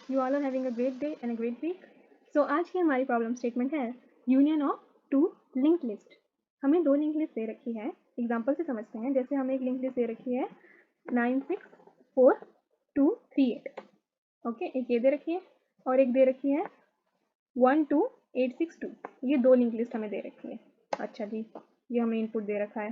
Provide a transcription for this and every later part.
You all are having a great day and a great week. So आज की हमारी problem statement है union of two linked list. हमें दो link list दे रखी है, एग्जाम्पल से समझते हैं। जैसे हमें एक लिंक लिस्ट दे रखी है 964238, ओके, एक ये दे रखी है और एक दे रखी है 12862। ये दो लिंक लिस्ट हमें दे रखी है। अच्छा जी, ये हमें इनपुट दे रखा है,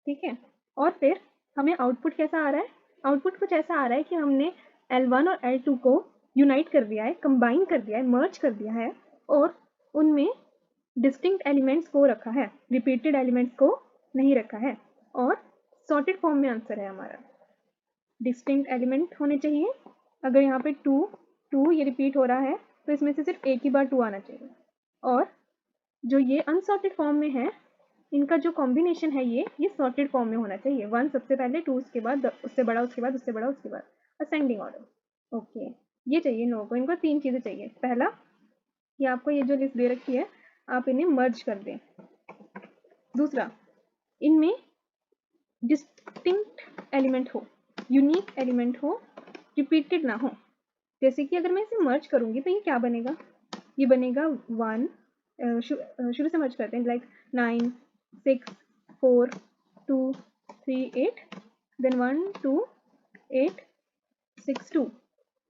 ठीक है। और फिर हमें आउटपुट कैसा आ रहा है? आउटपुट कुछ ऐसा आ रहा है कि हमने L1 और L2 को यूनाइट कर दिया है, कंबाइन कर दिया है, मर्ज कर दिया है और उनमें डिस्टिंक्ट एलिमेंट्स को रखा है, रिपीटेड एलिमेंट्स को नहीं रखा है। और सॉर्टेड फॉर्म में आंसर है हमारा। डिस्टिंक्ट एलिमेंट होने चाहिए। अगर यहाँ पे 2 ये रिपीट हो रहा है तो इसमें से सिर्फ एक ही बार 2 आना चाहिए। और जो ये अनसॉर्टेड फॉर्म में है, इनका जो कॉम्बिनेशन है ये सॉर्टेड फॉर्म में होना चाहिए। 1 सबसे पहले, 2 उसके बाद, उससे बड़ा उसके बाद, उससे बड़ा उसके बाद, असेंडिंग ऑर्डर। ओके, ये चाहिए इन लोगों को। इनको 3 चीज़ें चाहिए। पहला, ये आपको ये जो लिस्ट दे रखी है आप इन्हें मर्ज कर दें। दूसरा, इनमें डिस्टिंक्ट एलिमेंट हो, यूनिक एलिमेंट हो, रिपीटेड ना हो। जैसे कि अगर मैं इसे मर्ज करूंगी तो ये क्या बनेगा? ये बनेगा 1, शुरू से मर्ज करते हैं, लाइक 9 6 4 2 3 8, देन 1 2 8 6 2।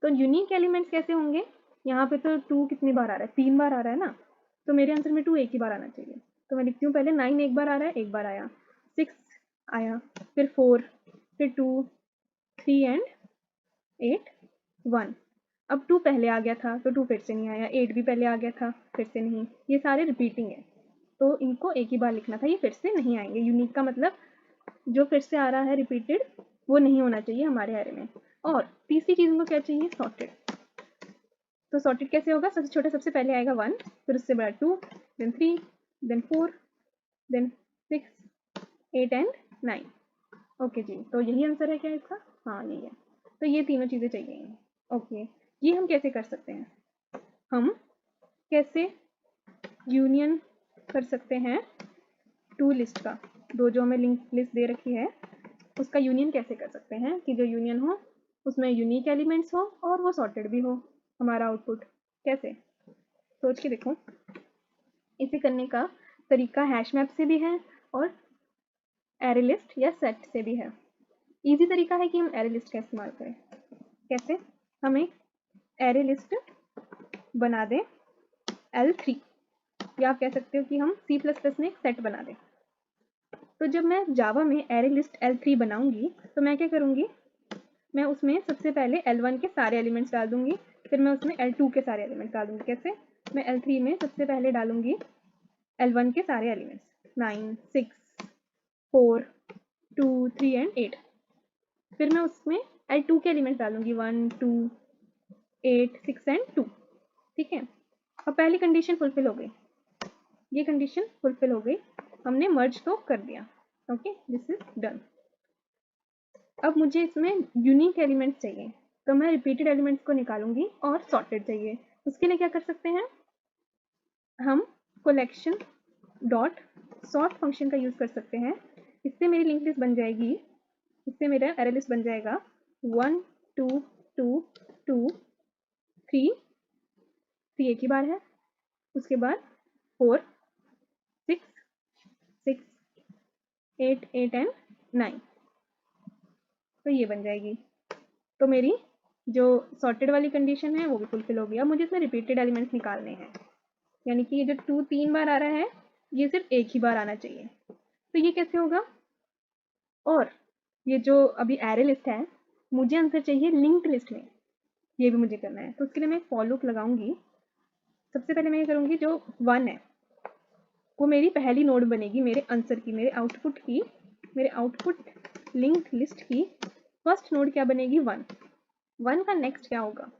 तो यूनिक एलिमेंट्स कैसे होंगे? यहाँ पे तो 2 कितनी बार आ रहा है? 3 बार आ रहा है ना, तो मेरे आंसर में 2 एक ही बार आना चाहिए। तो मैं लिखती हूँ पहले 9 एक बार आ रहा है, एक बार आया, 6 आया, फिर 4, फिर 2 3 एंड 8 1। अब 2 पहले आ गया था तो 2 फिर से नहीं आया, 8 भी पहले आ गया था, फिर से नहीं। ये सारे रिपीटिंग है तो इनको एक ही बार लिखना था, ये फिर से नहीं आएंगे। यूनिक का मतलब जो फिर से आ रहा है रिपीटेड, वो नहीं होना चाहिए हमारे एरे में। और तीसरी चीज़ को क्या चाहिए? सॉर्टेड। तो सॉर्टेड कैसे होगा? सबसे छोटा सबसे पहले आएगा 1, फिर उससे बड़ा 2, then 3, then 4, then 6 8 and 9। Okay जी, तो यही आंसर है क्या इसका? हाँ यही है। तो ये तीनों चीज़ें चाहिए। ओके, ये हम कैसे कर सकते हैं? हम कैसे यूनियन कर सकते हैं टू लिस्ट का? दो जो हमें लिंक लिस्ट दे रखी है उसका यूनियन कैसे कर सकते हैं कि जो यूनियन हो उसमें यूनिक एलिमेंट्स हो और वो सॉर्टेड भी हो हमारा आउटपुट? कैसे? सोच के देखो। इसे करने का तरीका हैश मैप से भी है और एरे लिस्ट या सेट से भी है। इजी तरीका है कि हम एरे लिस्ट का इस्तेमाल करें। कैसे? हम एक एरे लिस्ट बना दें L3, या आप कह सकते हो कि हम C++ में एक सेट बना दें। तो जब मैं जावा में एरे लिस्ट L3 बनाऊंगी तो मैं क्या करूंगी? मैं उसमें सबसे पहले L1 के सारे एलिमेंट्स डाल दूंगी, फिर मैं उसमें L2 के सारे एलिमेंट्स डाल दूंगी। कैसे? मैं L3 में सबसे पहले डालूंगी L1 के सारे एलिमेंट्स, 9 6 4 2 3 एंड 8। फिर मैं उसमें L2 के एलिमेंट्स डालूंगी, 1 2 8 6 एंड 2। ठीक है, अब पहली कंडीशन फुलफिल हो गई, ये कंडीशन फुलफिल हो गई, हमने मर्ज तो कर दिया। Okay, this is done. अब मुझे इसमें यूनिक एलिमेंट्स चाहिए तो मैं रिपीटेड एलिमेंट्स को निकालूंगी और सॉर्टेड चाहिए। उसके लिए क्या कर सकते हैं? हम कलेक्शन डॉट सॉर्ट फंक्शन का यूज़ कर सकते हैं। इससे मेरी लिंक लिस्ट बन जाएगी, इससे मेरा एरे लिस्ट बन जाएगा 1 2 2 2 3 3 एक ही बार है, उसके बाद 4 6 6 8 8 एंड 9। तो ये बन जाएगी। तो मेरी जो सॉर्टेड वाली कंडीशन है वो भी फुलफिल हो गई। अब मुझे इसमें रिपीटेड एलिमेंट्स निकालने हैं, यानी कि ये जो 2 3 बार आ रहा है ये सिर्फ एक ही बार आना चाहिए। तो ये कैसे होगा? और ये जो अभी एरे लिस्ट है मुझे आंसर चाहिए लिंक्ड लिस्ट में, ये भी मुझे करना है। तो उसके लिए मैं फॉर लूप लगाऊंगी। सबसे पहले मैं ये करूँगी, जो 1 है वो मेरी पहली नोड बनेगी मेरे आंसर की, मेरे आउटपुट की, मेरे आउटपुट लिंक्ड लिस्ट की फर्स्ट नोड क्या बनेगी? 1। 1 का नेक्स्ट क्या होगा?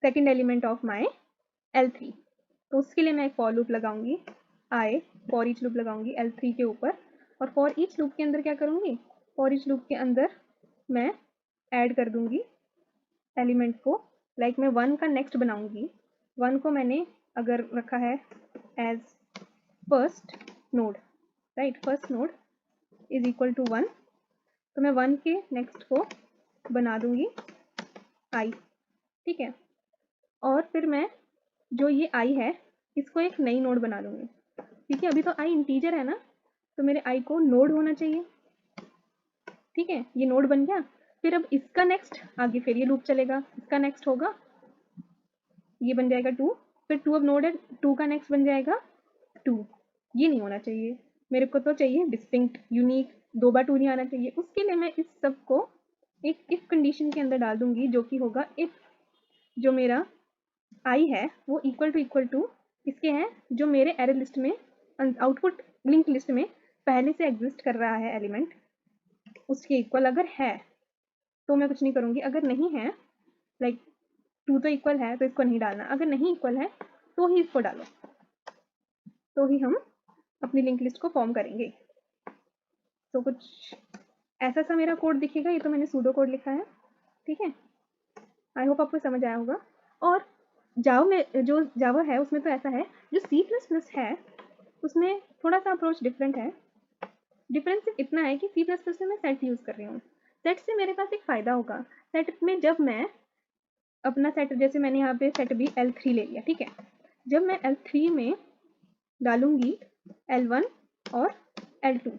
Second element of my L3। तो उसके लिए मैं एक फॉर लूप लगाऊंगी, आई फॉर ईच लूप लगाऊंगी L3 के ऊपर। और फॉर ईच लूप के अंदर क्या करूँगी? फॉर ईच लूप के अंदर मैं ऐड कर दूंगी एलिमेंट को, लाइक मैं 1 का नेक्स्ट बनाऊंगी। 1 को मैंने अगर रखा है as first node, right, first node is equal to 1, तो मैं 1 के नेक्स्ट को बना दूंगी आई। ठीक है, और फिर मैं जो ये आई है इसको एक नई नोड बना लूँगी, क्योंकि अभी तो आई इंटीजर है ना, तो मेरे आई को नोड होना चाहिए। ठीक है, ये नोड बन गया। फिर अब इसका नेक्स्ट आगे फिर ये लूप चलेगा, इसका नेक्स्ट होगा ये बन जाएगा 2, फिर 2 अब नोड है, 2 का नेक्स्ट बन जाएगा 2। ये नहीं होना चाहिए, मेरे को तो चाहिए डिस्टिंक्ट यूनिक, 2 बार 2 नहीं आना चाहिए। उसके लिए मैं इस सब को एक इफ कंडीशन के अंदर डाल दूंगी, जो कि होगा इफ जो मेरा आई है वो इक्वल टू इसके हैं जो मेरे एरे लिस्ट में आउटपुट लिंक लिस्ट में पहले से एग्जिस्ट कर रहा है एलिमेंट, उसके इक्वल अगर है तो मैं कुछ नहीं करूँगी। अगर नहीं है, लाइक 2 तो इक्वल है तो इसको नहीं डालना, अगर नहीं इक्वल है तो ही इसको डालो, तो ही हम अपनी लिंक लिस्ट को फॉर्म करेंगे। तो कुछ ऐसा सा मेरा कोड दिखेगा, ये तो मैंने सूडो कोड लिखा है। ठीक है, आई होप आपको समझ आया होगा। और जावा में जो जावा है उसमें तो ऐसा है, जो C++ है उसमें थोड़ा सा अप्रोच डिफरेंट है। डिफरेंस सिर्फ इतना है कि C++ में मैं सेट यूज़ कर रही हूँ। सेट से मेरे पास एक फ़ायदा होगा, सेट में जब मैं अपना सेट, जैसे मैंने यहाँ पे सेट भी L3 ले लिया, ठीक है, जब मैं L3 में डालूंगी L1 और L2,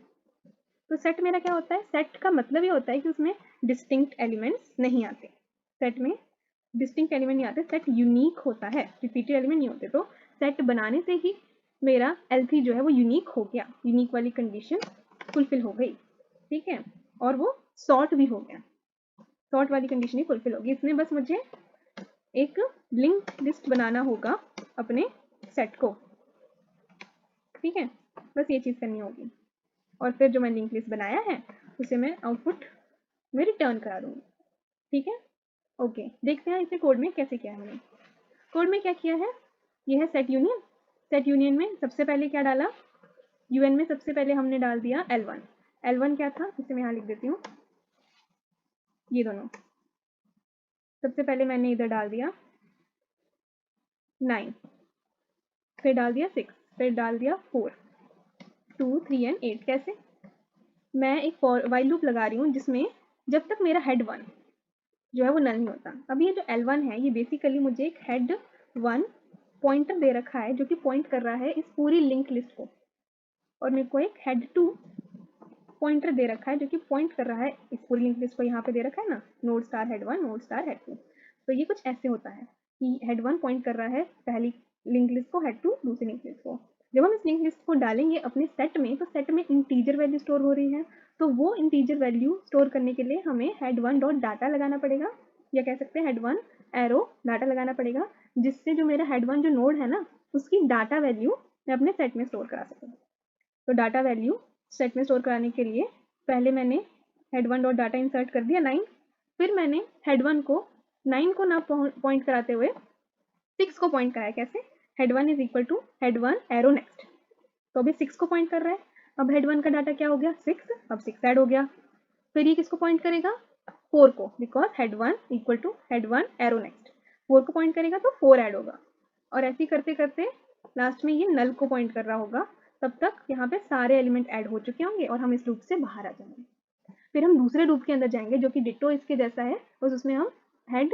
तो सेट मेरा क्या होता है, सेट का मतलब ये होता है कि उसमें डिस्टिंक्ट एलिमेंट्स नहीं आते, सेट में डिस्टिंक्ट एलिमेंट नहीं आते, सेट यूनिक होता है, रिपीटेड एलिमेंट नहीं होते। तो सेट बनाने से ही मेरा L3 जो है वो यूनिक हो गया, यूनिक वाली कंडीशन फुलफिल हो गई। ठीक है, और वो सॉर्ट भी हो गया, सॉर्ट वाली कंडीशन ही फुलफिल होगी। इसमें बस मुझे एक लिंक लिस्ट बनाना होगा अपने सेट को। ठीक है, बस ये चीज़ करनी होगी, और फिर जो मैं लिंक लिस्ट बनाया है उसे मैं आउटपुट में रिटर्न करा दूंगी। ठीक है, ओके, देखते हैं इसे कोड में कैसे किया है मैंने। कोड में क्या किया है, ये है सेट यूनियन। सेट यूनियन में सबसे पहले क्या डाला, यूएन में सबसे पहले हमने डाल दिया L1। L1 क्या था, इसे मैं यहाँ लिख देती हूँ, ये दोनों। सबसे पहले मैंने इधर डाल दिया 9, फिर डाल दिया 6, फिर डाल दिया 4, 2, 3 एंड 8। कैसे, मैं एक वाइल लूप लगा रही हूँ जिसमें जब तक मेरा हेड 1 जो है वो नल नहीं होता। अब ये जो L1 है ये बेसिकली मुझे एक हेड 1 पॉइंटर दे रखा है जो कि पॉइंट कर रहा है इस पूरी लिंक लिस्ट को, और मेरे को एक हेड 2 पॉइंटर दे रखा है जो कि पॉइंट कर रहा है इस पूरी लिंक लिस्ट को। यहाँ पे दे रखा है ना, node star head 1 node star head 2। तो ये कुछ ऐसे होता है कि हेड 1 पॉइंट कर रहा है पहली लिंक लिस्ट को, हेड 2 दूसरी लिंक लिस्ट को। जब हम इस लिंक लिस्ट को डालेंगे अपने सेट में, तो सेट में इंटीजर वैल्यू स्टोर हो रही है, तो वो इंटीजर वैल्यू स्टोर करने के लिए हमें हेड 1 डॉट डाटा लगाना पड़ेगा, या कह सकते हैं हेड 1 एरो डाटा लगाना पड़ेगा, जिससे जो मेरा हेड 1 जो नोड है ना उसकी डाटा वैल्यू मैं अपने सेट में स्टोर करा सकूँ। तो डाटा वैल्यू सेट में स्टोर कराने के लिए पहले मैंने हेड 1 डॉट डाटा इंसर्ट कर दिया 9, फिर मैंने हेड 1 को 9 को ना पॉइंट कराते हुए 6 को पॉइंट कराया। कैसे, head 1 is equal to head 1 arrow next, तो अभी 6 को पॉइंट कर रहा है। अब हेड 1 का डाटा क्या हो गया 6, अब 6 ऐड हो गया, फिर ये किसको पॉइंट करेगा 4 को, because head 1 equal to head 1 arrow next, 4 को पॉइंट करेगा तो 4 ऐड होगा, और ऐसे ही करते करते लास्ट में ये नल को पॉइंट कर रहा होगा। तब तक यहाँ पे सारे एलिमेंट ऐड हो चुके होंगे और हम इस लूप से बाहर आ जाएंगे। फिर हम दूसरे लूप के अंदर जाएंगे जो कि डिटो इसके जैसा है, बस उसमें हम हेड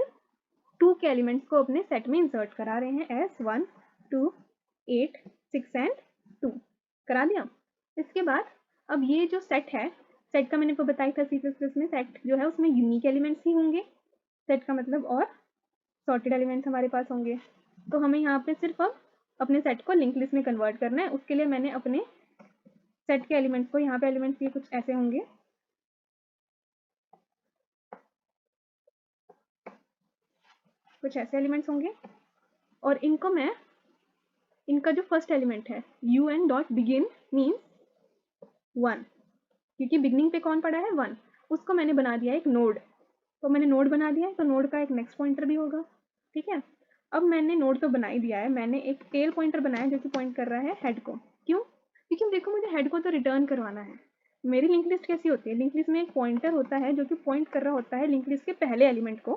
2 के एलिमेंट्स को अपने सेट में इंसर्ट करा रहे हैं एस 1 2 8 6 एंड 2 करा दिया। इसके बाद अब ये जो सेट है, सेट का मैंने आपको बताया था C++ में सेट जो है उसमें यूनिक एलिमेंट्स ही होंगे, सेट का मतलब, और सॉर्टेड एलिमेंट्स हमारे पास होंगे। तो हमें यहाँ पे सिर्फ अब अपने सेट को लिंक लिस्ट में कन्वर्ट करना है। उसके लिए मैंने अपने सेट के एलिमेंट्स को, यहाँ पे एलिमेंट्स ये कुछ ऐसे होंगे, कुछ ऐसे एलिमेंट्स होंगे, और इनको मैं, इनका जो फर्स्ट एलिमेंट है un डॉट बिगिन मीन्स 1, क्योंकि बिगनिंग पे कौन पड़ा है 1, उसको मैंने बना दिया एक नोड। तो मैंने नोड बना दिया है, तो नोड का एक नेक्स्ट पॉइंटर भी होगा। ठीक है, अब मैंने नोड तो बना ही दिया है, मैंने एक टेल पॉइंटर बनाया जो कि पॉइंट कर रहा है हेड को। क्यों, क्योंकि देखो मुझे हेड को तो रिटर्न करवाना है। मेरी लिंक लिस्ट कैसी होती है, लिंक लिस्ट में एक पॉइंटर होता है जो कि पॉइंट कर रहा होता है लिंक लिस्ट के पहले एलिमेंट को,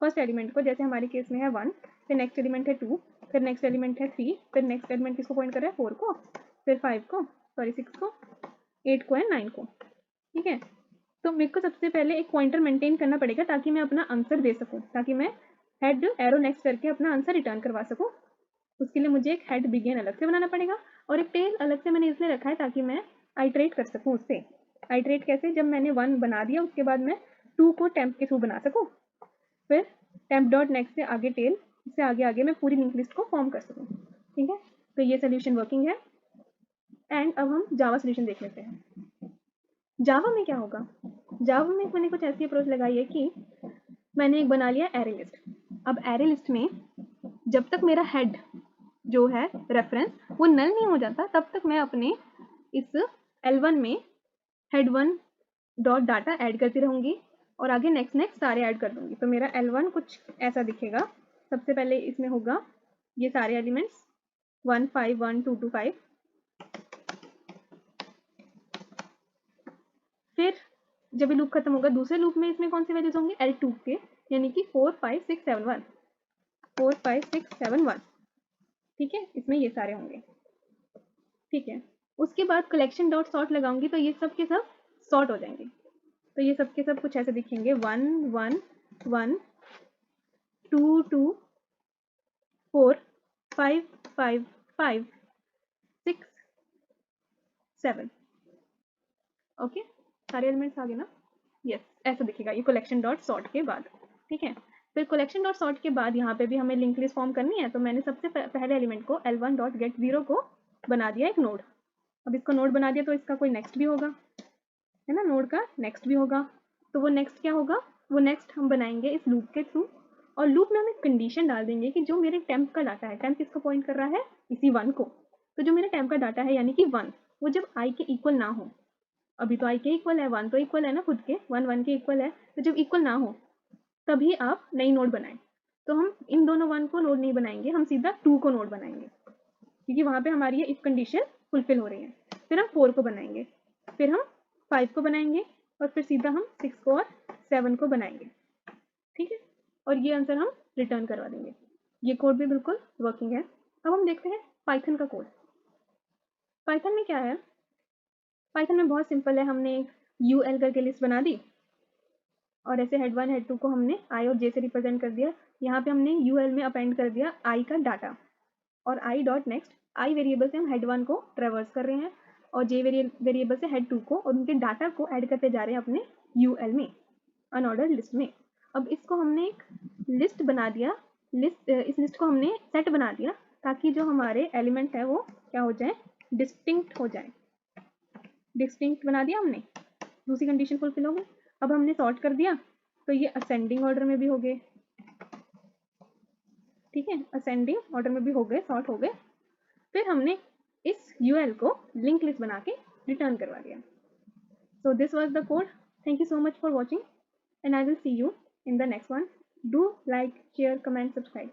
फर्स्ट एलिमेंट को, जैसे हमारे केस में है 1, फिर नेक्स्ट एलिमेंट है 2, फिर नेक्स्ट एलिमेंट है 3, फिर नेक्स्ट एलिमेंट किसको पॉइंट कर रहा है 4 को, फिर 5 को, सॉरी 6 को, 8 को एंड 9 को। ठीक है, तो मेरे को सबसे पहले एक पॉइंटर मेंटेन करना पड़ेगा ताकि मैं अपना आंसर दे सकूं, ताकि मैं हेड एरो नेक्स्ट करके अपना आंसर रिटर्न करवा सकूँ, उसके लिए मुझे एक हेड बिगिन अलग से बनाना पड़ेगा और एक टेल अलग से मैंने इसलिए रखा है ताकि मैं आइट्रेट कर सकूँ उससे। आइट्रेट कैसे, जब मैंने 1 बना दिया उसके बाद मैं 2 को टेम्प के थ्रू बना सकूँ, फिर टेम्प डॉट नेक्स्ट से आगे टेल, इससे आगे आगे मैं पूरी लिंक लिस्ट को फॉर्म कर सकूँ। ठीक है, तो ये सोल्यूशन वर्किंग है। एंड अब हम जावा सोल्यूशन देख लेते हैं। जावा में क्या होगा, जावा में मैंने कुछ ऐसी अप्रोच लगाई है कि मैंने एक बना लिया एरे लिस्ट। अब एरे लिस्ट में जब तक मेरा हेड जो है रेफरेंस वो नल नहीं हो जाता तब तक मैं अपने इस L1 में हेड 1 डॉट डाटा ऐड करती रहूँगी और आगे नेक्स्ट नेक्स्ट सारे ऐड कर दूँगी। तो मेरा L1 कुछ ऐसा दिखेगा। सबसे पहले इसमें होगा ये सारे एलिमेंट्स 1 5 1 2 2 5, फिर जब ये लूप खत्म होगा दूसरे लूप में इसमें कौन से वैल्यूज होंगे L2 के, यानी कि 4 5 6 7 1 4 5 6 7 1। ठीक है, इसमें ये सारे होंगे। ठीक है, उसके बाद कलेक्शन डॉट सॉर्ट लगाऊंगी तो ये सब के सब सॉर्ट हो जाएंगे। तो ये सब के सब कुछ ऐसे दिखेंगे 1 1 1 2 2 4 5 5 5 6 7। ओके, सारे एलिमेंट्स आ गए ना। यस, ऐसा दिखेगा ये कलेक्शन डॉट सॉर्ट के बाद। ठीक है, फिर कलेक्शन डॉट सॉर्ट के बाद यहाँ पे भी हमें लिंक लिस्ट फॉर्म करनी है, तो मैंने सबसे पहले एलिमेंट को L1 डॉट गेट 0 को बना दिया एक नोड। अब इसको नोड बना दिया तो इसका कोई नेक्स्ट भी होगा, है ना, नोड का नेक्स्ट भी होगा। तो वो नेक्स्ट क्या होगा, वो नेक्स्ट हम बनाएंगे इस लूप के थ्रू, और लूप में हम एक कंडीशन डाल देंगे कि जो मेरे टेम्प का डाटा है, टेम्प किसको पॉइंट कर रहा है, इसी 1 को। तो जो मेरे टेम्प का डाटा है यानी कि 1, वो जब i के इक्वल ना हो, अभी तो i के इक्वल है, 1 तो इक्वल है ना खुद के, 1 1 के इक्वल है, तो जब इक्वल ना हो तभी आप नई नोड बनाएं। तो हम इन दोनों 1 को नोड नहीं बनाएंगे, हम सीधा 2 को नोड बनाएंगे क्योंकि वहाँ पे हमारी ये इफ कंडीशन फुलफिल हो रही है। फिर हम 4 को बनाएंगे, फिर हम 5 को बनाएंगे और फिर सीधा हम 6 को और 7 को बनाएंगे। ठीक है, और ये आंसर हम रिटर्न करवा देंगे। ये कोड भी बिल्कुल वर्किंग है। अब हम देखते हैं पाइथन का कोड। पाइथन में क्या है, पाइथन में बहुत सिंपल है। हमने एक यूएल करके लिस्ट बना दी और ऐसे हेड 1 हेड 2 को हमने आई और जे से रिप्रेजेंट कर दिया। यहाँ पे हमने यूएल में अपेंड कर दिया आई का डाटा और I dot next, I variable से हम हेड 1 को ट्रेवर्स कर रहे हैं और जे वेरिएबल से हेड 2 को, और उनके डाटा को ऐड करते जा रहे हैं अपने यूएल में, अनऑर्डर्ड लिस्ट में। अब इसको हमने एक लिस्ट बना दिया, इस लिस्ट को हमने सेट बना दिया ताकि जो हमारे एलिमेंट है वो क्या हो जाए, डिस्टिंक्ट हो जाए। डिस्टिंक्ट बना दिया हमने, दूसरी कंडीशन फुलफिल हो गई। अब हमने सॉर्ट कर दिया तो ये असेंडिंग ऑर्डर में भी हो गए। ठीक है, असेंडिंग ऑर्डर में भी हो गए, सॉर्ट हो गए। फिर हमने इस यूएल को लिंक लिस्ट बना के रिटर्न करवा दिया। So this was the code. Thank you so much for watching and I will see you in the next one. Do like, share, comment, subscribe.